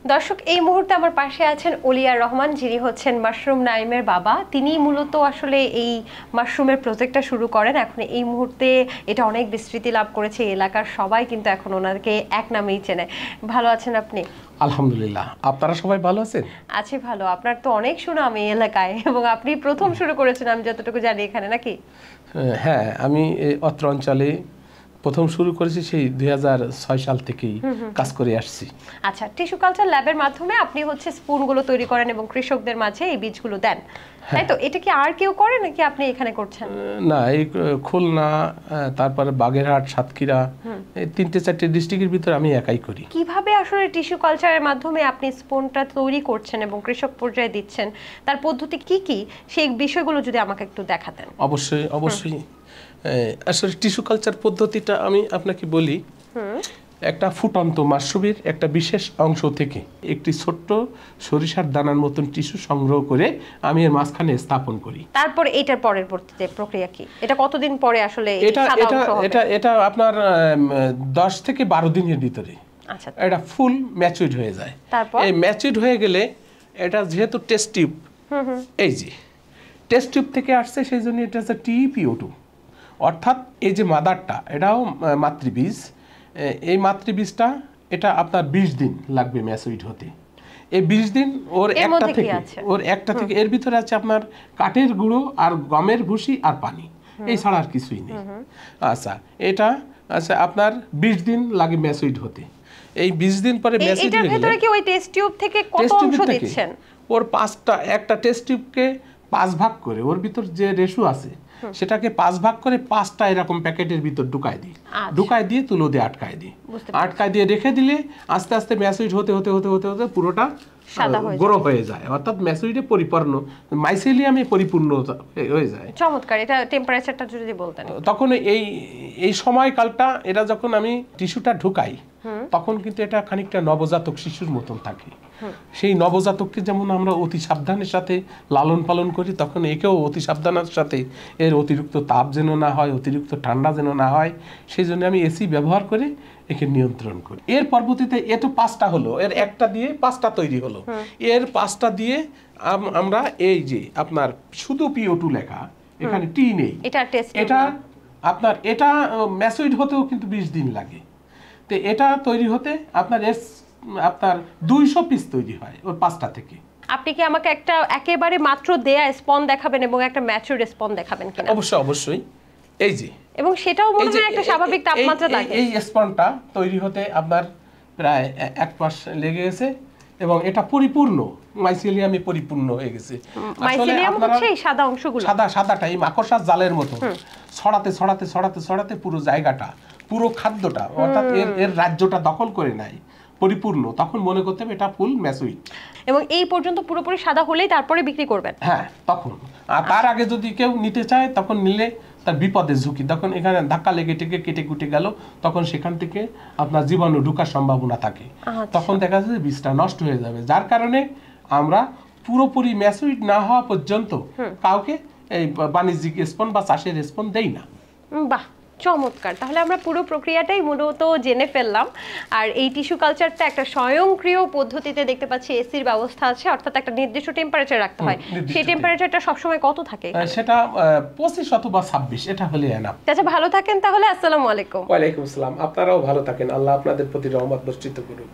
দর্শক, এই মুহূর্তে আমার পাশে আছেন ওলিয়ার রহমান, যিনি হচ্ছেন মাশরুম নাইমের বাবা। তিনি মূলত আসলে এই মাশরুমের প্রজেক্টটা শুরু করেন। এখন এই মুহূর্তে এটা অনেক বিস্তৃতি লাভ করেছে, এলাকার সবাই কিন্তু এখন ওনাকে এক নামেই চেনে। ভালো আছেন আপনি? আলহামদুলিল্লাহ, আপনারা সবাই ভালো আছেন? আছি ভালো। আপনার তো অনেক সুনাম এই এলাকায়, এবং আপনি প্রথম শুরু করেছেন আমি যতটুকু জানি এখানে, নাকি? হ্যাঁ, আমি অত্র অঞ্চলে প্রথম শুরু করেছি সেই 2006 সাল থেকেই কাজ করে আসছি। আচ্ছা, টিস্যু কালচার ল্যাবের মাধ্যমে আপনি হচ্ছে স্পুনগুলো তৈরি করেন এবং কৃষকদের মাঝে এই বীজগুলো দেন, তাই তো? এটা কি আর কেউ করে নাকি আপনি এখানে করছেন? না, এই খুলনা, তারপরে বাগেরহাট, সাতক্ষীরা, এই 3-4টে ডিস্ট্রিক্টের ভিতরে আমি একাই করি। কিভাবে আসলে টিস্যু কালচারের মাধ্যমে আপনি স্পুনটা তৈরি করছেন এবং কৃষক পর্যায়ে দিচ্ছেন, তার পদ্ধতি কি কি, সেই বিষয়গুলো যদি আমাকে একটু দেখাতেন। অবশ্যই অবশ্যই। আসলে টিস্যু কালচার পদ্ধতিটা আমি আপনাকে বলি। একটা ফুটন্ত মাশরুমের একটা বিশেষ অংশ থেকে একটি ছোট্ট সরিষার দানার মতন টিস্যু সংগ্রহ করে আমি এর মাঝখানে স্থাপন করি। তারপর এটার পরবর্তীতে প্রক্রিয়া কি? এটা কতদিন পরে আসলে এটা এটা এটা এটা আপনার 10 থেকে 12 দিনের ভিতরে আচ্ছা এটা ফুল ম্যাচিউরড হয়ে যায়। তারপর এই ম্যাচিউরড হয়ে গেলে এটা যেহেতু টেস্ট টিউব, এই যে টেস্ট টিউব থেকে আসছে, সেই জন্য এটা হচ্ছে TPO2, অর্থাৎ এই যে মাদারটা এটাও মাতৃবীজ। এই মাতৃবীজটা এটা আপনার 20 দিন লাগবে ম্যাচিউরড হতে। এই 20 দিন ওর একটা থেকে এর ভিতরে আছে আপনার কাঠের গুঁড়ো আর গমের ভুসি আর পানি, এই ছাড়া আর কিছুই নেই। আচ্ছা, এটা আচ্ছা আপনার 20 দিন লাগে ম্যাচিউরড হতে। এই 20 দিন পরে ম্যাচিউরড হয়ে গেলে এটার ভিতরে কি ওই টেস্ট টিউব থেকে কত অংশ দিচ্ছেন? ওর একটা টেস্ট টিউবকে 5 ভাগ করে, ওর ভিতর যে রেশু আছে সেটাকে 5 ভাগ করে 5টা এরকম প্যাকেটের ভিতর ঢুকায় দিই। ঢুকায় দিয়ে তুলো দিয়ে আটকায় দিই। আটকায় দিয়ে রেখে দিলে আস্তে আস্তে ম্যাচিউরড হতে হতে হতে হতে হতে পুরোটা গোড়ো হয়ে যায়, অর্থাৎ ম্যাচিউরডে পরিপূর্ণ মাইসেলিয়ামে পরিপূর্ণ হয়ে যায়। চমৎকার। এটা টেম্পারেচারটা যদি বলতেন। তখন এই সময়কালটা এটা যখন আমি টিস্যুটা ঢুকাই তখন কিন্তু এটা খানিকটা নবজাতক শিশুর মতন থাকে। সেই নবজাতককে যেমন আমরা অতি সাবধানের সাথে লালন পালন করি, তখন একেও অতি সাবধানের সাথে এর অতিরিক্ত তাপ যেন না হয়, অতিরিক্ত ঠান্ডা যেন না হয়, সেই জন্য আমি এসি ব্যবহার করে একে নিয়ন্ত্রণ করি। এর পরবর্তীতে এতো 5টা হলো, এর একটা দিয়ে 5টা তৈরি হলো। এর 5টা দিয়ে আমরা এই যে আপনার শুধু PO2 লেখা, এখানে টি নেই। এটা আপনার এটা ম্যাচিউরড হতেও কিন্তু 20 দিন লাগে। তো এটা তৈরি হতে আপনার 200 পিস তৈরি হয় ওর 5টা থেকে। আপনি কি আমাকে একটা একেবারে মাত্র দেয়া স্পন দেখাবেন এবং একটা ম্যাচিউরড স্পন দেখাবেন কিনা? অবশ্যই অবশ্যই। এই যে, এবং সেটাও মনে হয় একটা স্বাভাবিক তাপমাত্রা লাগে। এই স্পনটা তৈরি হতে আপনার প্রায় 1 মাস লেগে গেছে এবং এটা পরিপূর্ণ মাইসেলিয়ামে পরিপূর্ণ হয়ে গেছে। মাইসেলিয়াম হচ্ছে এই সাদা অংশগুলো, সাদাটা এই মাকড়সার জালের মতো ছড়াতে ছড়াতে ছড়াতে ছড়াতে পুরো জায়গাটা, পুরো খাদ্যটা, অর্থাৎ এর রাজ্যটা দখল করে নেয় পরিপূর্ণ। তখন মনে করতে হবে এটা ফুল ম্যাচিউরড। এবং এই পর্যন্ত পুরোপুরি সাদা হলেই তারপরে বিক্রি করবেন? হ্যাঁ, তখন। আর তার আগে যদি কেউ নিতে চায় তখন নিলে তার বিপদের ঝুঁকি, তখন এখানে ধাক্কা লেগে টেকে কেটে কুটে গেল, তখন সেখান থেকে আপনার জীবাণু ঢোকার সম্ভাবনা থাকে। তখন দেখা যাচ্ছে যে বীজটা নষ্ট হয়ে যাবে। যার কারণে আমরা পুরোপুরি ম্যাচিউরড না হওয়া পর্যন্ত কাউকে এই বাণিজ্যিক স্পন বা চাষের স্পন দেই না। বাহ, চমৎকার। তাহলে আমরা পুরো প্রক্রিয়াটাই মূলত জেনে ফেললাম। আর এই টিস্যু কালচারটা একটা স্বয়ংক্রিয় পদ্ধতিতে দেখতে পাচ্ছি, এসির ব্যবস্থা আছে, অর্থাৎ একটা নির্দিষ্ট টেম্পারেচার রাখতে হয়। সেই টেম্পারেচারটা সবসময় কত থাকে? সেটা 25 অথবা 26, এটা হলে এনাফ। আচ্ছা, ভালো থাকেন তাহলে। আসসালামু আলাইকুম। ওয়ালাইকুম আসসালাম। আপনারাও ভালো থাকেন। আল্লাহ আপনাদের প্রতি রহমত বর্ষিত করুন।